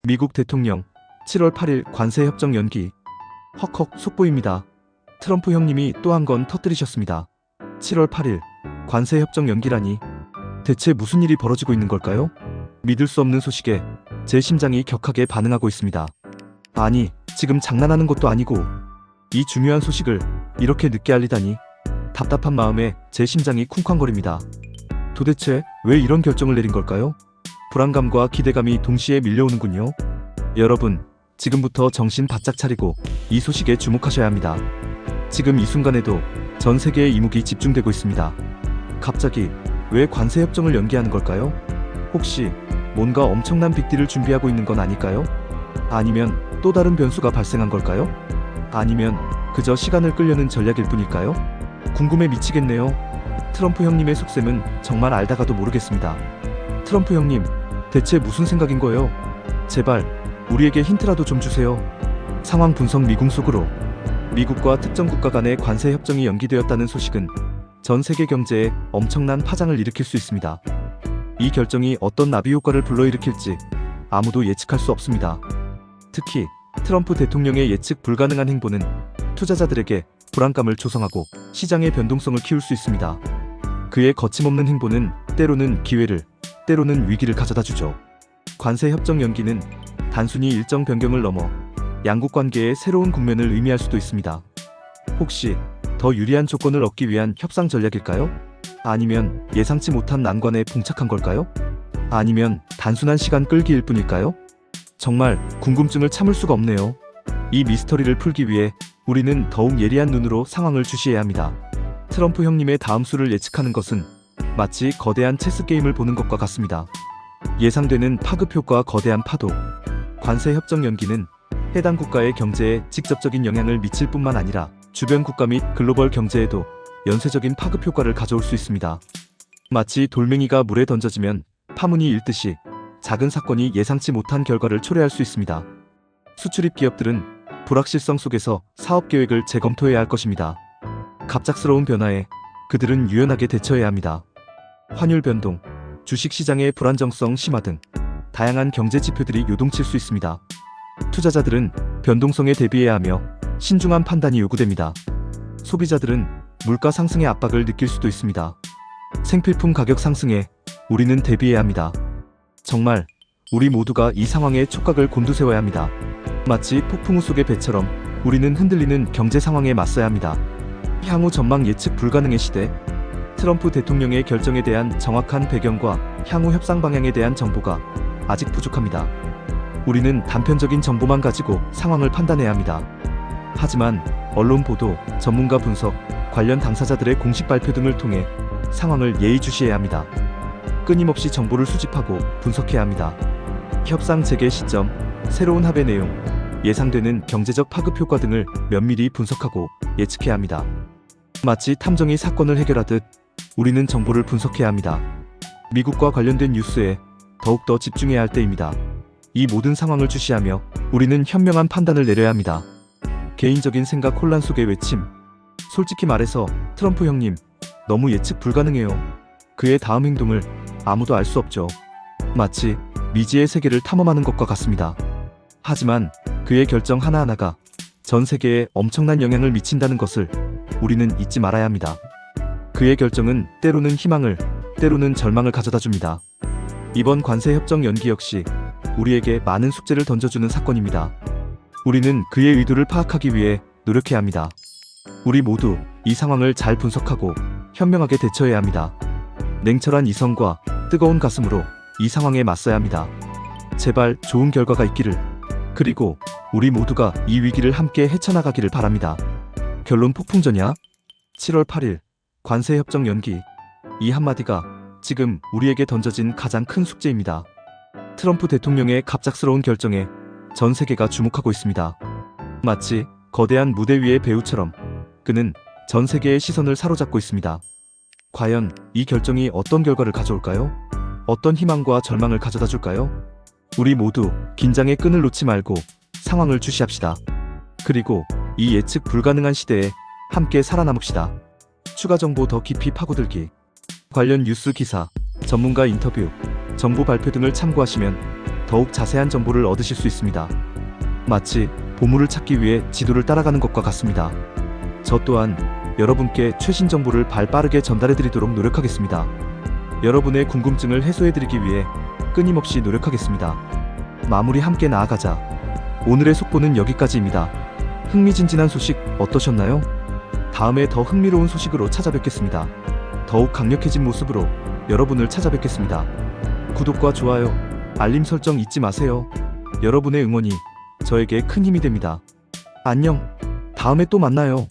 미국 대통령 7월 8일 관세 협정 연기. 헉헉 속보입니다. 트럼프 형님이 또 한 건 터뜨리셨습니다. 7월 8일 관세 협정 연기라니. 대체 무슨 일이 벌어지고 있는 걸까요? 믿을 수 없는 소식에 제 심장이 격하게 반응하고 있습니다. 아니, 지금 장난하는 것도 아니고 이 중요한 소식을 이렇게 늦게 알리다니. 답답한 마음에 제 심장이 쿵쾅거립니다. 도대체 왜 이런 결정을 내린 걸까요? 불안감과 기대감이 동시에 밀려오는군요. 여러분, 지금부터 정신 바짝 차리고 이 소식에 주목하셔야 합니다. 지금 이 순간에도 전 세계의 이목이 집중되고 있습니다. 갑자기 왜 관세 협정을 연기하는 걸까요? 혹시 뭔가 엄청난 빅딜을 준비하고 있는 건 아닐까요? 아니면 또 다른 변수가 발생한 걸까요? 아니면 그저 시간을 끌려는 전략일 뿐일까요? 궁금해 미치겠네요. 트럼프 형님의 속셈은 정말 알다가도 모르겠습니다. 트럼프 형님, 대체 무슨 생각인 거예요? 제발 우리에게 힌트라도 좀 주세요. 상황 분석 미궁 속으로. 미국과 특정 국가 간의 관세 협정이 연기되었다는 소식은 전 세계 경제에 엄청난 파장을 일으킬 수 있습니다. 이 결정이 어떤 나비 효과를 불러일으킬지 아무도 예측할 수 없습니다. 특히 트럼프 대통령의 예측 불가능한 행보는 투자자들에게 불안감을 조성하고 시장의 변동성을 키울 수 있습니다. 그의 거침없는 행보는 때로는 기회를, 때로는 위기를 가져다 주죠. 관세 협정 연기는 단순히 일정 변경을 넘어 양국 관계의 새로운 국면을 의미할 수도 있습니다. 혹시 더 유리한 조건을 얻기 위한 협상 전략일까요? 아니면 예상치 못한 난관에 봉착한 걸까요? 아니면 단순한 시간 끌기일 뿐일까요? 정말 궁금증을 참을 수가 없네요. 이 미스터리를 풀기 위해 우리는 더욱 예리한 눈으로 상황을 주시해야 합니다. 트럼프 형님의 다음 수를 예측하는 것은 마치 거대한 체스 게임을 보는 것과 같습니다. 예상되는 파급효과 거대한 파도. 관세 협정 연기는 해당 국가의 경제에 직접적인 영향을 미칠 뿐만 아니라 주변 국가 및 글로벌 경제에도 연쇄적인 파급효과를 가져올 수 있습니다. 마치 돌멩이가 물에 던져지면 파문이 일듯이 작은 사건이 예상치 못한 결과를 초래할 수 있습니다. 수출입 기업들은 불확실성 속에서 사업 계획을 재검토해야 할 것입니다. 갑작스러운 변화에 그들은 유연하게 대처해야 합니다. 환율 변동, 주식 시장의 불안정성 심화 등 다양한 경제 지표들이 요동칠 수 있습니다. 투자자들은 변동성에 대비해야 하며 신중한 판단이 요구됩니다. 소비자들은 물가 상승의 압박을 느낄 수도 있습니다. 생필품 가격 상승에 우리는 대비해야 합니다. 정말 우리 모두가 이 상황에 촉각을 곤두세워야 합니다. 마치 폭풍우 속의 배처럼 우리는 흔들리는 경제 상황에 맞서야 합니다. 향후 전망 예측 불가능의 시대. 트럼프 대통령의 결정에 대한 정확한 배경과 향후 협상 방향에 대한 정보가 아직 부족합니다. 우리는 단편적인 정보만 가지고 상황을 판단해야 합니다. 하지만 언론 보도, 전문가 분석, 관련 당사자들의 공식 발표 등을 통해 상황을 예의주시해야 합니다. 끊임없이 정보를 수집하고 분석해야 합니다. 협상 재개 시점, 새로운 합의 내용, 예상되는 경제적 파급 효과 등을 면밀히 분석하고 예측해야 합니다. 마치 탐정이 사건을 해결하듯 우리는 정보를 분석해야 합니다. 미국과 관련된 뉴스에 더욱더 집중해야 할 때입니다. 이 모든 상황을 주시하며 우리는 현명한 판단을 내려야 합니다. 개인적인 생각 혼란 속의 외침. 솔직히 말해서 트럼프 형님, 너무 예측 불가능해요. 그의 다음 행동을 아무도 알 수 없죠. 마치 미지의 세계를 탐험하는 것과 같습니다. 하지만 그의 결정 하나하나가 전 세계에 엄청난 영향을 미친다는 것을 우리는 잊지 말아야 합니다. 그의 결정은 때로는 희망을, 때로는 절망을 가져다 줍니다. 이번 관세 협정 연기 역시 우리에게 많은 숙제를 던져주는 사건입니다. 우리는 그의 의도를 파악하기 위해 노력해야 합니다. 우리 모두 이 상황을 잘 분석하고 현명하게 대처해야 합니다. 냉철한 이성과 뜨거운 가슴으로 이 상황에 맞서야 합니다. 제발 좋은 결과가 있기를. 그리고 우리 모두가 이 위기를 함께 헤쳐나가기를 바랍니다. 결론 폭풍전야. 7월 8일 관세 협정 연기. 이 한마디가 지금 우리에게 던져진 가장 큰 숙제입니다. 트럼프 대통령의 갑작스러운 결정에 전 세계가 주목하고 있습니다. 마치 거대한 무대 위의 배우처럼 그는 전 세계의 시선을 사로잡고 있습니다. 과연 이 결정이 어떤 결과를 가져올까요? 어떤 희망과 절망을 가져다 줄까요? 우리 모두 긴장의 끈을 놓지 말고 상황을 주시합시다. 그리고 이 예측 불가능한 시대에 함께 살아남읍시다. 추가 정보 더 깊이 파고들기. 관련 뉴스 기사, 전문가 인터뷰, 정부 발표 등을 참고하시면 더욱 자세한 정보를 얻으실 수 있습니다. 마치 보물을 찾기 위해 지도를 따라가는 것과 같습니다. 저 또한 여러분께 최신 정보를 빠르게 전달해 드리도록 노력하겠습니다. 여러분의 궁금증을 해소해 드리기 위해 끊임없이 노력하겠습니다. 마무리 함께 나아가자. 오늘의 속보는 여기까지입니다. 흥미진진한 소식 어떠셨나요? 다음에 더 흥미로운 소식으로 찾아뵙겠습니다. 더욱 강력해진 모습으로 여러분을 찾아뵙겠습니다. 구독과 좋아요, 알림 설정 잊지 마세요. 여러분의 응원이 저에게 큰 힘이 됩니다. 안녕. 다음에 또 만나요.